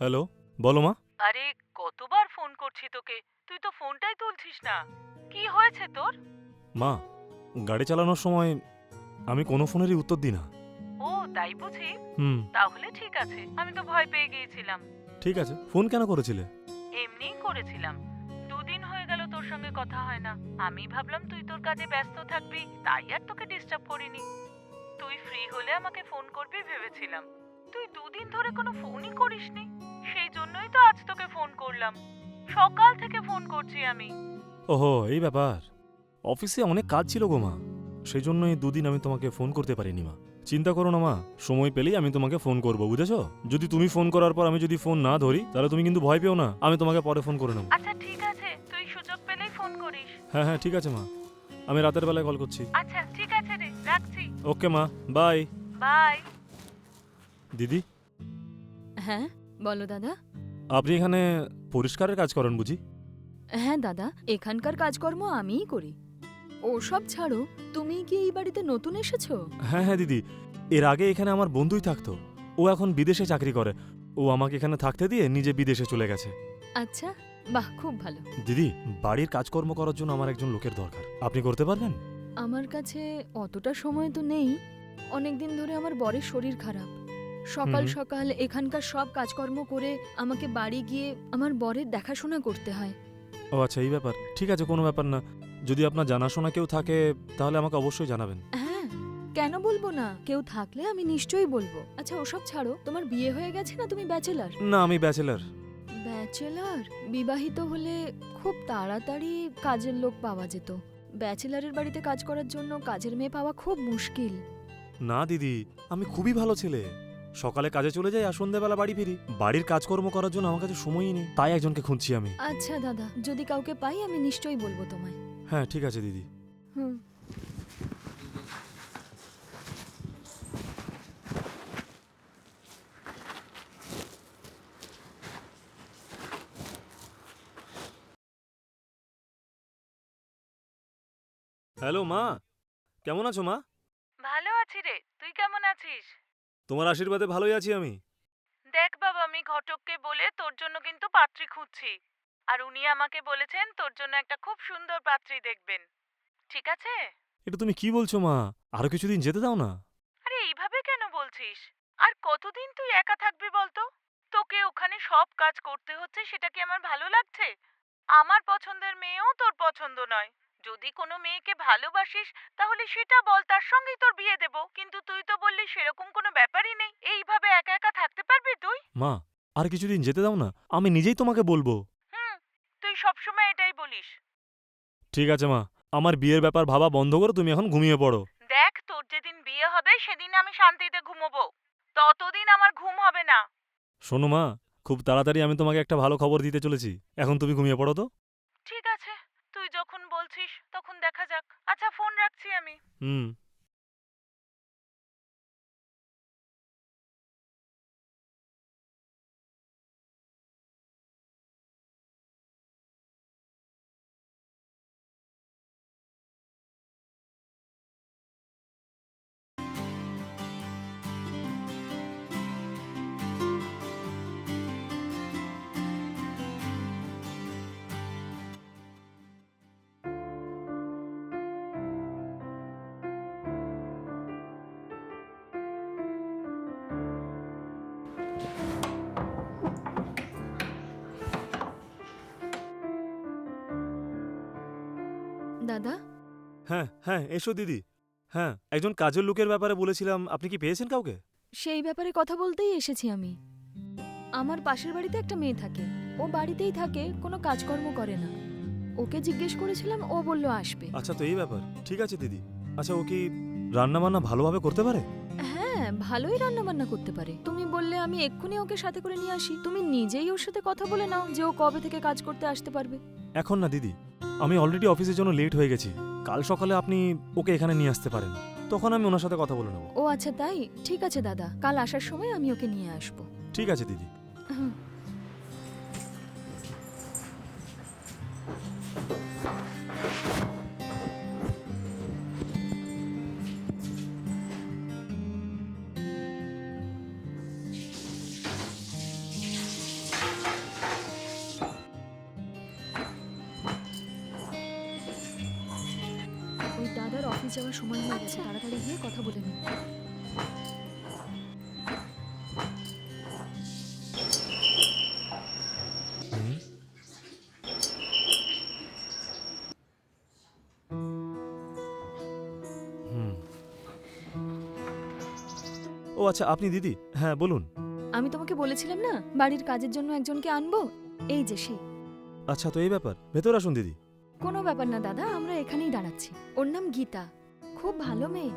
Hello, বলো মা। আরে কতবার ফোন করছি তোকে, তুই তো ফোনটাই তুলছিস না। কি হয়েছে তোর? মা, গাড়ি চালানোর সময় আমি কোনো ফোনেরই উত্তর দিই না। ও তাই বুঝি? হুম। তাহলে ঠিক আছে, আমি তো ভয় পেয়ে গিয়েছিলাম। ঠিক আছে, ফোন কেন করেছিলে? এমনিই করেছিলাম। দুদিন হয়ে গেল তোর সঙ্গে কথা হয় না। আমি ভাবলাম তুই তোর কাজে ব্যস্ত থাকবি, তাই আর তোকে ডিস্টার্ব করিনি। তুই ফ্রি হলে আমাকে ফোন করবি ভেবেছিলাম। তুই দুদিন ধরে কোনো ফোনই করিসনি, সেই জন্যই তো আজ তোকে ফোন করলাম। সকাল থেকে ফোন করছি আমি। ওহো, এই ব্যাপার। অফিসে অনেক কাজ ছিল গো মা, সেই জন্যই দুদিন আমি তোমাকে ফোন করতে পারিনি মা। চিন্তা করো না মা, সময় পেলেই আমি তোমাকে ফোন করব, বুঝেছো? যদি তুমি ফোন করার পর আমি যদি ফোন না ধরি তাহলে তুমি কিন্তু ভয় পেও না, আমি তোমাকে পরে ফোন করে নেব। আচ্ছা ঠিক আছে, তুই সুযোগ পেলেই ফোন করিস। হ্যাঁ হ্যাঁ, ঠিক আছে মা, আমি রাতের বেলায় কল করছি। আচ্ছা ঠিক আছে রে, রাখছি। ওকে মা, বাই। বাই। দিদি, হ্যাঁ বলো দাদা। আপনি এখানে পরিষ্কারের কাজ করেন বুঝি? হ্যাঁ দাদা, এখানকার কাজকর্ম আমিই করি। ওসব ছাড়ো, তুমি কি এই বাড়িতে নতুন এসেছো? হ্যাঁ হ্যাঁ দিদি, এর আগে এখানে আমার বন্ধুই থাকতো। ও এখন বিদেশে চাকরি করে। ও আমাকে এখানে থাকতে দিয়ে নিজে বিদেশে চলে গেছে। আচ্ছা, বাহ, খুব ভালো। দিদি, বাড়ির কাজকর্ম করার জন্য আমার একজন লোকের দরকার, আপনি করতে পারবেন? আমার কাছে অতটা সময় তো নেই। অনেক দিন ধরে আমার বরের শরীর খারাপ। সকাল হুম। সকাল এখানকার সব কাজকর্ম করে আমাকে বাড়ি গিয়ে আমার বরের দেখাশোনা করতে হয়। ও আচ্ছা, এই ব্যাপার। ঠিক আছে, কোনো ব্যাপার না। যদি আপনার জানাশোনা কেউ থাকে তাহলে আমাকে অবশ্যই জানাবেন। হ্যাঁ, কেন বলবো না, কেউ থাকলে আমি নিশ্চয়ই বলবো। আচ্ছা ওসব ছাড়ো, তোমার বিয়ে হয়ে গেছে না, তুমি ব্যাচেলার? না, আমি ব্যাচেলার। ব্যাচেলার? বিবাহিত হলে খুব তাড়াতাড়ি কাজের লোক পাওয়া যেত। ব্যাচেলারের বাড়িতে কাজ করার জন্য কাজের মেয়ে পাওয়া খুব মুশকিল। না দিদি, আমি খুবই ভালো ছেলে। সকালে কাজে চলে যাই আর সন্ধ্যেবেলা বাড়ি ফিরি। বাড়ির কাজকর্ম করার জন্য আমার কাছে সময়ই নেই, তাই একজনকে খুঁজছি আমি। আচ্ছা দাদা, যদি কাউকে পাই আমি নিশ্চয়ই বলবো তোমায়। হ্যাঁ ঠিক আছে দিদি। হুম। হ্যালো মা, কেমন আছো মা? ভালো আছি রে, তুই কেমন আছিস? তোমার আশীর্বাদে ভালোই আছি আমি। দেখ বাবা, আমি ঘটককে বলে তোর জন্য কিন্তু পাত্রী খুঁজছি। আর উনি আমাকে বলেছেন তোর জন্য একটা খুব সুন্দর পাত্রী দেখবেন। ঠিক আছে? এটা তুমি কি বলছো মা? আরো কিছুদিন যেতে দাও না। আরে এইভাবে কেন বলছিস? আর কতদিন তুই একা থাকবি বলতো? তোকে ওখানে সব কাজ করতে হচ্ছে, সেটা কি আমার ভালো লাগছে? আমার পছন্দের মেয়েও তোর পছন্দ নয়। যদি কোনো মেয়েকে ভালোবাসিস তাহলে সেটা বল, তার সঙ্গেই তোর বিয়ে দেব। কিন্তু তুই তো বললি সেরকম কোনো ব্যাপারই নেই। এইভাবে একা একা থাকতে পারবি তুই? মা, আর কিছুদিন যেতে দাও না, আমি নিজেই তোমাকে বলবো। হুম, তুই সবসময় এটাই বলিস। ঠিক আছে মা, আমার বিয়ের ব্যাপার ভাবা বন্ধ করো, তুমি এখন ঘুমিয়ে পড়ো। দেখ, তোর যেদিন বিয়ে হবে সেদিন আমি শান্তিতে ঘুমোবো, ততদিন আমার ঘুম হবে না। শোনো মা, খুব তাড়াতাড়ি আমি তোমাকে একটা ভালো খবর দিতে চলেছি। এখন তুমি ঘুমিয়ে পড়ো তো। ঠিক আছে, তুই যখন বলছিস তখন দেখা যাক। আচ্ছা, ফোন রাখছি আমি। হুম। দাদা, হ্যাঁ হ্যাঁ, এসো দিদি। হ্যাঁ, একজন কাজের লোকের ব্যাপারে বলেছিলাম, আপনি কি পেয়েছেন কাউকে? সেই ব্যাপারে কথা বলতেই এসেছি আমি। আমার পাশের বাড়িতে একটা মেয়ে থাকে, ও বাড়িতেই থাকে, কোনো কাজকর্ম করে না। ওকে জিজ্ঞেস করেছিলাম, ও বলল আসবে। আচ্ছা, তো এই ব্যাপার। ঠিক আছে দিদি। আচ্ছা, ও কি রান্না বান্না ভালোভাবে করতে পারে? হ্যাঁ, ভালোই রান্না বান্না করতে পারে। তুমি বললে আমি এক্ষুনি ওকে সাথে করে নিয়ে আসি। তুমি নিজেই ওর সাথে কথা বলে নাও যে ও কবে থেকে কাজ করতে আসতে পারবে। এখন না দিদি, আমি অলরেডি অফিসের জন্য লেট হয়ে গেছি। কাল সকালে আপনি ওকে এখানে নিয়ে আসতে পারেন, তখন আমি ওনার সাথে কথা বলে নেব। ও আচ্ছা তাই, ঠিক আছে দাদা, কাল আসার সময় আমি ওকে নিয়ে আসবো। ঠিক আছে দিদি। হুম। ওই দাদার অফিস যাওয়ার সময় হয়ে গেছে, তাড়াতাড়ি গিয়ে কথা বলে নিই। হুম। ও আচ্ছা, আপনি দিদি? হ্যাঁ বলুন। আমি তোমাকে বলেছিলাম না বাড়ির কাজের জন্য একজনকে আনবো, এই যে সে। আচ্ছা, তো এই ব্যাপার। ভেতর আসুন দিদি। কোনো ব্যাপার না দাদা, আমরা এখানেই দাঁড়াচ্ছি। ওর নাম গীতা, খুব ভালো মেয়ে।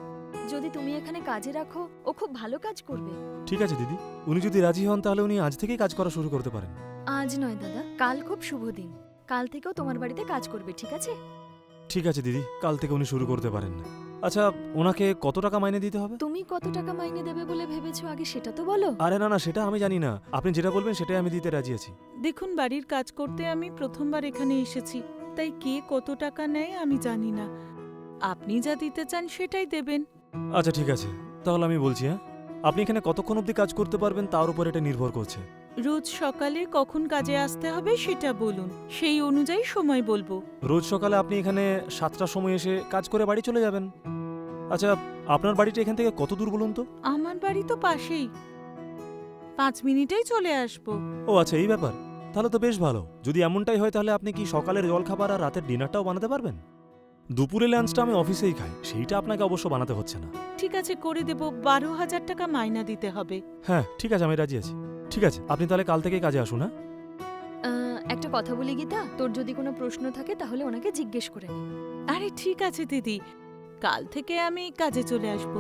যদি তুমি এখানে কাজে রাখো, ও খুব ভালো কাজ করবে। ঠিক আছে দিদি, উনি যদি রাজি হন তাহলে উনি আজ থেকেই কাজ করা শুরু করতে পারেন। আজ নয় দাদা, কাল খুব শুভ দিন। কাল থেকেও তোমার বাড়িতে কাজ করবে, ঠিক আছে? ঠিক আছে দিদি, কাল থেকে উনি শুরু করতে পারেন। আচ্ছা, ওনাকে কত টাকা মাইনে দিতে হবে? তুমি কত টাকা মাইনে দেবে বলে ভেবেছো, আগে সেটা তো বলো। আরে না না, সেটা আমি জানি না। আপনি যেটা বলবেন সেটাই আমি দিতে রাজি আছি। দেখুন, বাড়ির কাজ করতে আমি প্রথমবার এখানে এসেছি, তাই কে কত টাকা নেয় আমি জানি না। আপনি যা দিতে চান সেটাই দেবেন। আচ্ছা ঠিক আছে, তাহলে আমি বলছি। হ্যাঁ, আপনি এখানে কতক্ষণ অবধি কাজ করতে পারবেন তার উপর এটা নির্ভর করছে। রোজ সকালে কখন কাজে আসতে হবে সেটা বলুন, সেই অনুযায়ী সময় বলবো। রোজ সকালে আপনি এখানে 7টার সময় এসে কাজ করে বাড়ি চলে যাবেন। আচ্ছা, আপনার বাড়িটা এখান থেকে কত দূর বলুন তো? আমার বাড়ি তো পাশেই, 5 মিনিটেই চলে আসবো। ও আচ্ছা, এই ব্যাপার। তাহলে তো বেশ ভালো। যদি এমনটাই হয় তাহলে আপনি কি সকালের জলখাবার আর রাতের ডিনারটাও বানাতে পারবেন? দুপুরে লাঞ্চটা আমি অফিসেই খাই, সেইটা আপনাকে অবশ্য বানাতে হচ্ছে না। ঠিক আছে, করে দেব। 12,000 টাকা মাইনা দিতে হবে। হ্যাঁ ঠিক আছে, আমি রাজি আছি। ঠিক আছে, আপনি তাহলে কাল থেকেই কাজে আসুন। হ্যাঁ, একটা কথা বলি গীতা, তোর যদি কোনো প্রশ্ন থাকে তাহলে ওনাকে জিজ্ঞেস করে নি। আরে ঠিক আছে দিদি, কাল থেকে আমি কাজে চলে আসব।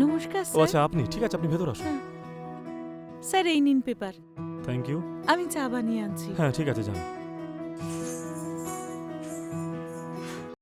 নমস্কার ও স্যার। আচ্ছা, আপনি? ঠিক আছে, আপনি ভেতর আসুন। স্যার, এই নিন পেপার। Thank you. আমি চা বানিয়ে আনছি। হ্যাঁ ঠিক আছে, যান।